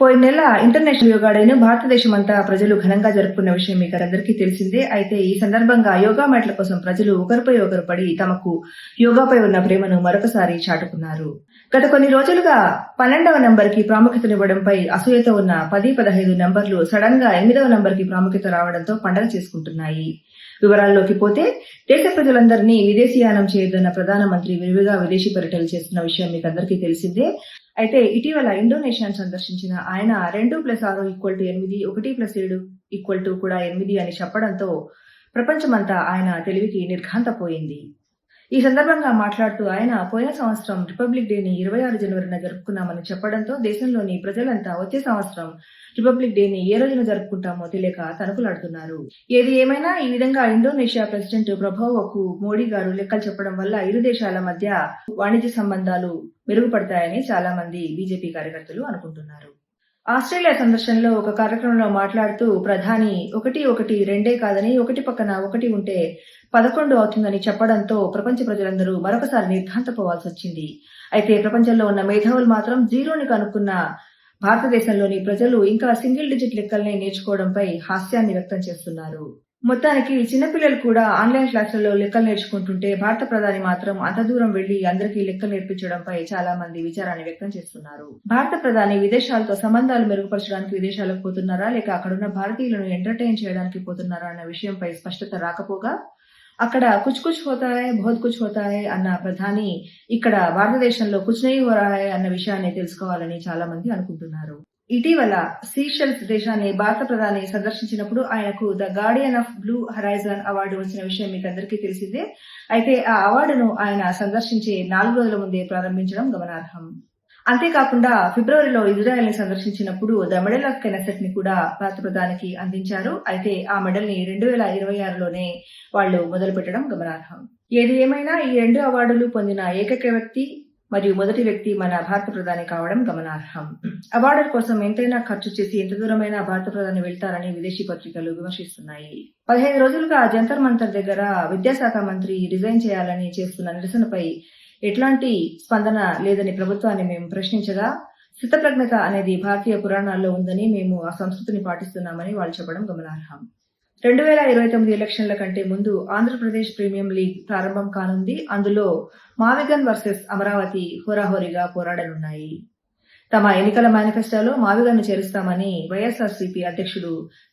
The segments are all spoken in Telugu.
పోయిన నెల ఇంటర్నేషనల్ యోగా డేను భారతదేశమంతా ప్రజలు ఘనంగా జరుపుకున్న విషయం మీకందరికీ తెలిసిందే. అయితే ఈ సందర్భంగా యోగా మ్యాట్ల కోసం ప్రజలు ఒకరిపై ఒకరు పడి తమకు యోగాపై ఉన్న ప్రేమను మరొకసారి చాటుకున్నారు. గత కొన్ని రోజులుగా 12వ నంబర్కి ప్రాముఖ్యతనివ్వడంపై అసూయతో ఉన్న 10, 15 నంబర్లు సడన్ గా 8వ నంబర్కి ప్రాముఖ్యత రావడంతో పండగ చేసుకుంటున్నాయి. వివరాల్లోకి పోతే దేశ ప్రజలందరినీ విదేశీయానం చేయొద్దన్న ప్రధానమంత్రి విరివిగా విదేశీ పర్యటనలు చేస్తున్న విషయం మీకందరికీ తెలిసిందే. అయితే ఇటీవల ఇండోనేషియాను సందర్శించిన ఆయన 2+6=8, 1+7 కూడా 8 అని చెప్పడంతో ప్రపంచమంతా ఆయన తెలివికి నిర్ఘాంతపోయింది. ఈ సందర్భంగా మాట్లాడుతూ ఆయన పోయిన సంవత్సరం రిపబ్లిక్ డేని 26 జనవరిన జరుపుకున్నామని చెప్పడంతో దేశంలోని ప్రజలంతా వచ్చే సంవత్సరం రిపబ్లిక్ డేని ఏ రోజున జరుపుకుంటామో తెలియక తణుకులాడుతున్నారు. ఏది ఏమైనా ఈ విధంగా ఇండోనేషియా ప్రెసిడెంట్ ప్రభోవోకు మోడీ గారు లెక్కలు చెప్పడం వల్ల ఇరు దేశాల మధ్య వాణిజ్య సంబంధాలు మెరుగుపడతాయని చాలా మంది బీజేపీ కార్యకర్తలు అనుకుంటున్నారు. ఆస్ట్రేలియా సందర్శనలో ఒక కార్యక్రమంలో మాట్లాడుతూ ప్రధాని 1, కాదని ఒకటి పక్కన ఒకటి ఉంటే 11 అవుతుందని చెప్పడంతో ప్రపంచ ప్రజలందరూ మరొకసారి నిర్ఘాంతపోవాల్సి వచ్చింది. అయితే ప్రపంచంలో ఉన్న మేధావులు మాత్రం జీరోని కనుక్కున్న భారతదేశంలోని ప్రజలు ఇంకా సింగిల్ డిజిట్ లెక్కల్ని నేర్చుకోవడంపై హాస్యాన్ని వ్యక్తం చేస్తున్నారు. మొత్తానికి చిన్నపిల్లలు కూడా ఆన్లైన్ క్లాసులలో లెక్కలు నేర్చుకుంటుంటే భారత ప్రధాని మాత్రం అంత దూరం వెళ్లి అందరికీ లెక్కలు నేర్పించడంపై చాలా మంది విచారాన్ని వ్యక్తం చేస్తున్నారు. భారత ప్రధాని విదేశాలతో సంబంధాలు మెరుగుపరచడానికి విదేశాలకు పోతున్నారా లేక అక్కడున్న భారతీయులను ఎంటర్టైన్ చేయడానికి పోతున్నారా అన్న విషయంపై స్పష్టత రాకపోగా అక్కడ కుచ్ కుచ్ హోతా హై బహుత్ కుచ్ హోతా హై అన్న ప్రధాని ఇక్కడ భారతదేశంలో కుచ్ నహీ హో రహా హై అన్న విషయాన్ని తెలుసుకోవాలని చాలా మంది అనుకుంటున్నారు. ఇటీవల సీషెల్స్ దేశాన్ని భారత ప్రధాని సందర్శించినప్పుడు ఆయనకు the Guardian of blue horizon award వచ్చిన విషయం మీకు అందరికీ తెలిసిందే. అయితే ఆ అవార్డును ఆయన సందర్శించే 4 రోజుల ముందే ప్రారంభించడం గమనార్హం. అంతేకాకుండా ఫిబ్రవరిలో ఇజ్రాయెల్ ని సందర్శించినప్పుడు ద మెడల్ ఆఫ్ కెనెసెట్ ని కూడా భారత ప్రధానికి అందించారు. అయితే ఆ మెడల్ ని 2026లోనే వాళ్లు మొదలు పెట్టడం గమనార్హం. ఏది ఏమైనా ఈ 2 అవార్డులు పొందిన ఏకైక వ్యక్తి మరియు మొదటి వ్యక్తి మన భారత ప్రధాని కావడం గమనార్హం. అవార్డుల కోసం ఎంతైనా ఖర్చు చేసి ఎంత దూరమైనా భారత ప్రధాని వెళ్తారని విదేశీ పత్రికలు విమర్శిస్తున్నాయి. 15 రోజులుగా జంతర్ మంతర్ దగ్గర విద్యాశాఖ మంత్రి రిజైన్ చేయాలని చేస్తున్న నిరసనపై ఎట్లాంటి స్పందన లేదని ప్రభుత్వాన్ని మేము ప్రశ్నించగా స్థితప్రజ్ఞత అనేది భారతీయ పురాణాల్లో ఉందని మేము ఆ సంస్కృతిని పాటిస్తున్నామని వాళ్ళు చెప్పడం గమనార్హం. 2029 ఎలక్షన్ల కంటే ముందు ఆంధ్రప్రదేశ్ ప్రీమియం లీగ్ ప్రారంభం కానుంది. అందులో మావిగన్ వర్సెస్ అమరావతి హోరాహోరీగా పోరాడనున్నాయి. తమ ఎన్నికల మేనిఫెస్టోలో మావిగన్ను చేరుస్తామని వైఎస్ఆర్సీపీ అధ్యక్షుడు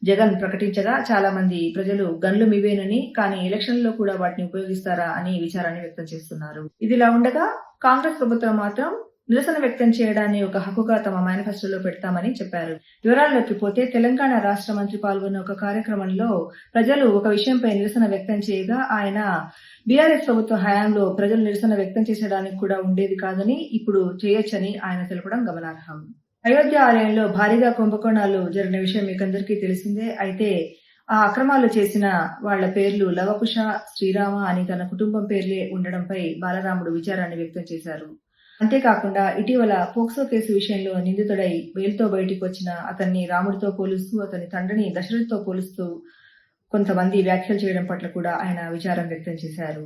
జగన్ ప్రకటించగా చాలా మంది ప్రజలు గన్లు మీవేనని, కానీ ఎలక్షన్లలో కూడా వాటిని ఉపయోగిస్తారా అని విచారాన్ని వ్యక్తం చేస్తున్నారు. ఇదిలా ఉండగా కాంగ్రెస్ ప్రభుత్వం మాత్రం నిరసన వ్యక్తం చేయడాన్ని ఒక హక్కుగా తమ మేనిఫెస్టోలో పెడతామని చెప్పారు. వివరాల్లోకి పోతే తెలంగాణ రాష్ట్ర మంత్రి పాల్గొన్న ఒక కార్యక్రమంలో ప్రజలు ఒక విషయంపై నిరసన వ్యక్తం చేయగా ఆయన బీఆర్ఎస్ ప్రభుత్వ హయాంలో ప్రజలు నిరసన వ్యక్తం చేసడానికి కూడా ఉండేది కాదని ఇప్పుడు చేయొచ్చని ఆయన తెలపడం గమనార్హం. అయోధ్య ఆలయంలో భారీగా కుంభకోణాలు జరిగిన విషయం మీకందరికీ తెలిసిందే. అయితే ఆ అక్రమాలు చేసిన వాళ్ల పేర్లు లవకుశ, శ్రీరామ అని తన కుటుంబం పేర్లే ఉండడంపై బాలరాముడు విచారాన్ని వ్యక్తం చేశారు. అంతేకాకుండా ఇటీవల పోక్సో కేసు విషయంలో నిందితుడై బెయిల్తో బయటికి వచ్చిన అతన్ని రాముడితో పోలుస్తూ అతని తండ్రిని దశరథ్తో పోలుస్తూ కొంతమంది వ్యాఖ్యలు చేయడం పట్ల కూడా ఆయన విచారం వ్యక్తం చేశారు.